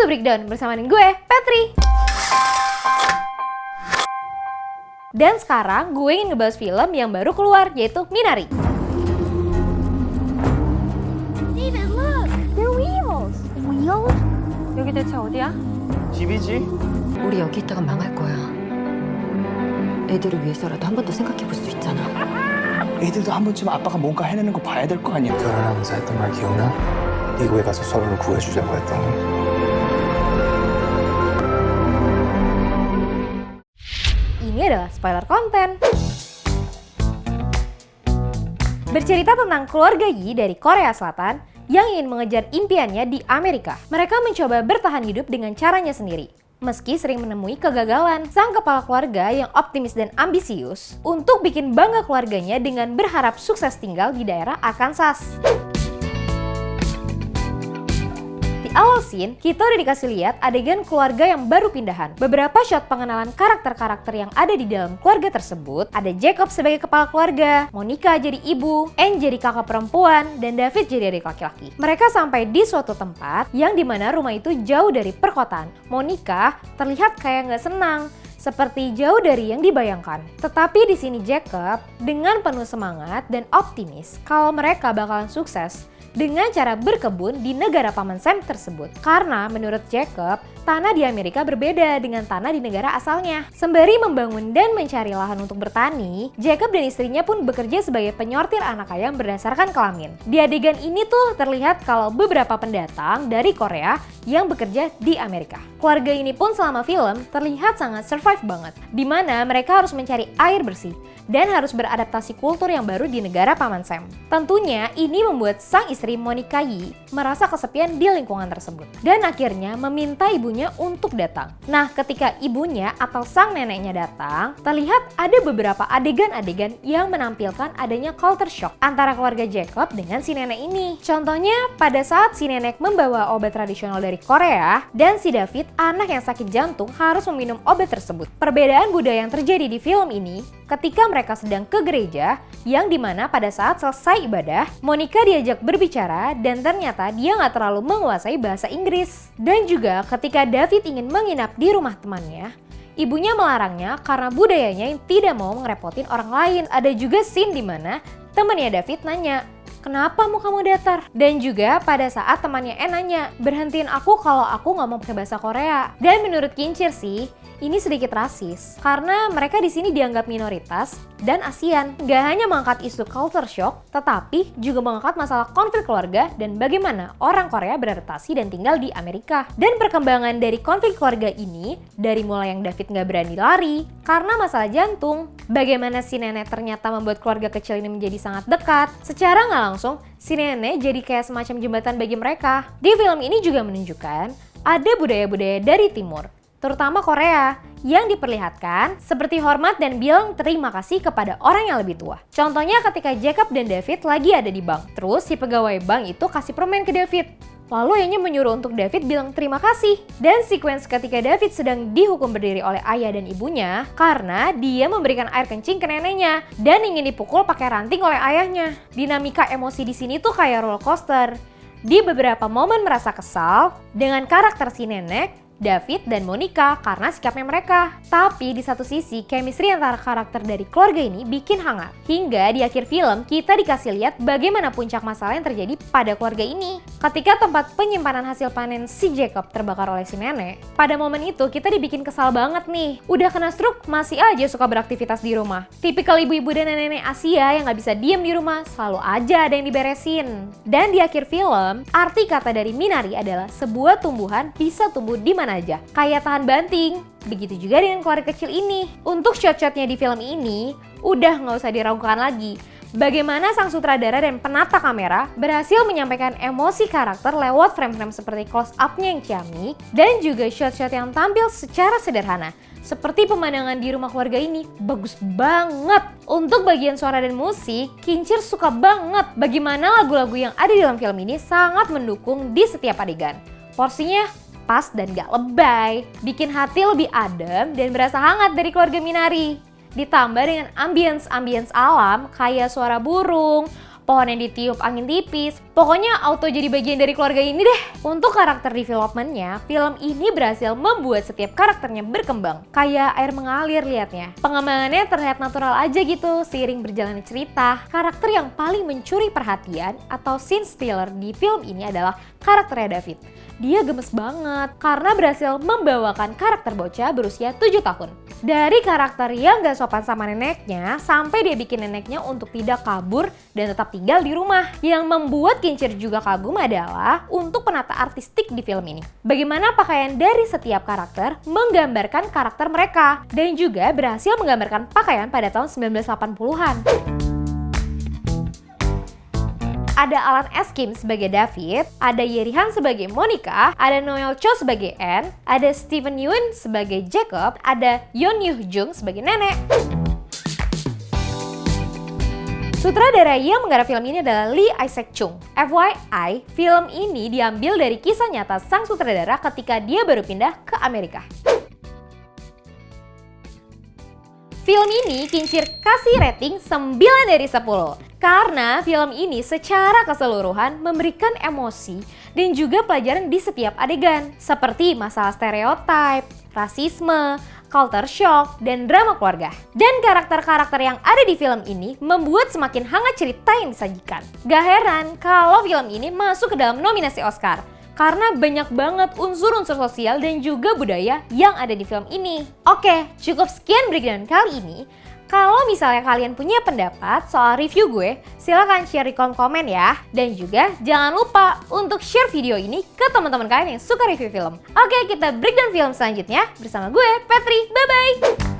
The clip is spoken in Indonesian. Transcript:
to Breakdown bersama dengan gue, Petri. Dan sekarang gue ingin ngebahas film yang baru keluar, yaitu Minari. David, look! They're wheels! Wheels? 여기 대체 어디야? 집이지? 우리 여기 있다가 망할 거야. 애들을 위해서라도 한 번 더 생각해 볼 수 있잖아. 애들도 한 번쯤 아빠가 뭔가 해내는 거 봐야 될 거 아니야. 결혼하면서 했던 말 기억나? 미국에 가서 서로를 구해주자고 했던 거. Ini adalah spoiler konten. Bercerita tentang keluarga Yi dari Korea Selatan yang ingin mengejar impiannya di Amerika. Mereka mencoba bertahan hidup dengan caranya sendiri. Meski sering menemui kegagalan, sang kepala keluarga yang optimis dan ambisius untuk bikin bangga keluarganya dengan berharap sukses tinggal di daerah Arkansas. Di awal scene, kita udah dikasih lihat adegan keluarga yang baru pindahan. Beberapa shot pengenalan karakter-karakter yang ada di dalam keluarga tersebut. Ada Jacob sebagai kepala keluarga, Monica jadi ibu, Anne jadi kakak perempuan, dan David jadi adik laki-laki. Mereka sampai di suatu tempat yang dimana rumah itu jauh dari perkotaan. Monica terlihat kayak nggak senang, seperti jauh dari yang dibayangkan. Tetapi di sini Jacob dengan penuh semangat dan optimis kalau mereka bakalan sukses dengan cara berkebun di negara paman Sam tersebut. Karena menurut Jacob, tanah di Amerika berbeda dengan tanah di negara asalnya. Sembari membangun dan mencari lahan untuk bertani, Jacob dan istrinya pun bekerja sebagai penyortir anak ayam berdasarkan kelamin. Di adegan ini tuh terlihat kalau beberapa pendatang dari Korea yang bekerja di Amerika. Keluarga ini pun selama film terlihat sangat survive banget, di mana mereka harus mencari air bersih dan harus beradaptasi kultur yang baru di negara paman Sam. Tentunya ini membuat sang istri Monica Yi merasa kesepian di lingkungan tersebut dan akhirnya meminta ibunya untuk datang. Nah, ketika ibunya atau sang neneknya datang, terlihat ada beberapa adegan-adegan yang menampilkan adanya culture shock antara keluarga Jacob dengan si nenek ini. Contohnya pada saat si nenek membawa obat tradisional dari Korea dan si David, anak yang sakit jantung, harus meminum obat tersebut. Perbedaan budaya yang terjadi di film ini ketika mereka sedang ke gereja, yang dimana pada saat selesai ibadah, Monica diajak berbicara dan ternyata dia nggak terlalu menguasai bahasa Inggris. Dan juga ketika David ingin menginap di rumah temannya, ibunya melarangnya karena budayanya yang tidak mau ngerepotin orang lain. Ada juga scene dimana temannya David nanya, "Kenapa mukamu datar?" Dan juga pada saat temannya nanya, "Berhentiin aku kalau aku nggak mau pakai bahasa Korea." Dan menurut Kincir sih, ini sedikit rasis karena mereka di sini dianggap minoritas dan ASEAN. Gak hanya mengangkat isu culture shock, tetapi juga mengangkat masalah konflik keluarga dan bagaimana orang Korea beradaptasi dan tinggal di Amerika. Dan perkembangan dari konflik keluarga ini, dari mulai yang David gak berani lari karena masalah jantung, bagaimana si nenek ternyata membuat keluarga kecil ini menjadi sangat dekat. Secara gak langsung, si nenek jadi kayak semacam jembatan bagi mereka. Di film ini juga menunjukkan ada budaya-budaya dari timur, terutama Korea, yang diperlihatkan seperti hormat dan bilang terima kasih kepada orang yang lebih tua. Contohnya ketika Jacob dan David lagi ada di bank, terus si pegawai bank itu kasih permen ke David. Lalu ayahnya menyuruh untuk David bilang terima kasih. Dan sequence ketika David sedang dihukum berdiri oleh ayah dan ibunya karena dia memberikan air kencing ke neneknya dan ingin dipukul pakai ranting oleh ayahnya. Dinamika emosi di sini tuh kayak roller coaster. Di beberapa momen merasa kesal dengan karakter si nenek, David dan Monica karena sikapnya mereka. Tapi di satu sisi, chemistry antara karakter dari keluarga ini bikin hangat. Hingga di akhir film, kita dikasih lihat bagaimana puncak masalah yang terjadi pada keluarga ini. Ketika tempat penyimpanan hasil panen si Jacob terbakar oleh si nenek, pada momen itu kita dibikin kesal banget nih. Udah kena stroke, masih aja suka beraktivitas di rumah. Tipikal ibu-ibu dan nenek-nenek Asia yang gak bisa diem di rumah, selalu aja ada yang diberesin. Dan di akhir film, arti kata dari Minari adalah sebuah tumbuhan bisa tumbuh di mana aja, kayak tahan banting. Begitu juga dengan keluarga kecil ini. Untuk shot-shotnya di film ini, udah nggak usah diragukan lagi. Bagaimana sang sutradara dan penata kamera berhasil menyampaikan emosi karakter lewat frame-frame seperti close-up-nya yang ciamik dan juga shot-shot yang tampil secara sederhana. Seperti pemandangan di rumah keluarga ini, bagus banget. Untuk bagian suara dan musik, Kincir suka banget bagaimana lagu-lagu yang ada di dalam film ini sangat mendukung di setiap adegan. Porsinya pas dan gak lebay, bikin hati lebih adem dan berasa hangat dari keluarga Minari. Ditambah dengan ambience alam kayak suara burung, pohon yang ditiup angin tipis. Pokoknya auto jadi bagian dari keluarga ini deh. Untuk karakter development-nya, film ini berhasil membuat setiap karakternya berkembang. Kayak air mengalir liatnya. Pengembangannya terlihat natural aja gitu seiring berjalannya cerita. Karakter yang paling mencuri perhatian atau scene stealer di film ini adalah karakternya David. Dia gemes banget karena berhasil membawakan karakter bocah berusia 7 tahun. Dari karakter yang gak sopan sama neneknya, sampai dia bikin neneknya untuk tidak kabur dan tetap tinggal di rumah. Yang membuat Kincir juga kagum adalah untuk penata artistik di film ini. Bagaimana pakaian dari setiap karakter menggambarkan karakter mereka. Dan juga berhasil menggambarkan pakaian pada tahun 1980-an. Ada Alan S. Kim sebagai David, ada Yeri Han sebagai Monica, ada Noel Cho sebagai Anne, ada Steven Yeun sebagai Jacob, ada Yeon Yoo Jung sebagai nenek. Sutradara yang menggarap film ini adalah Lee Isaac Chung. FYI, film ini diambil dari kisah nyata sang sutradara ketika dia baru pindah ke Amerika. Film ini Kincir kasih rating 9 dari 10. Karena film ini secara keseluruhan memberikan emosi dan juga pelajaran di setiap adegan. Seperti masalah stereotip, rasisme, culture shock, dan drama keluarga. Dan karakter-karakter yang ada di film ini membuat semakin hangat cerita yang disajikan. Gak heran kalau film ini masuk ke dalam nominasi Oscar. Karena banyak banget unsur-unsur sosial dan juga budaya yang ada di film ini. Oke, cukup sekian breakdown kali ini. Kalau misalnya kalian punya pendapat soal review gue, silahkan share di kolom komen ya. Dan juga jangan lupa untuk share video ini ke teman-teman kalian yang suka review film. Oke, kita breakdown film selanjutnya bersama gue, Petri. Bye-bye!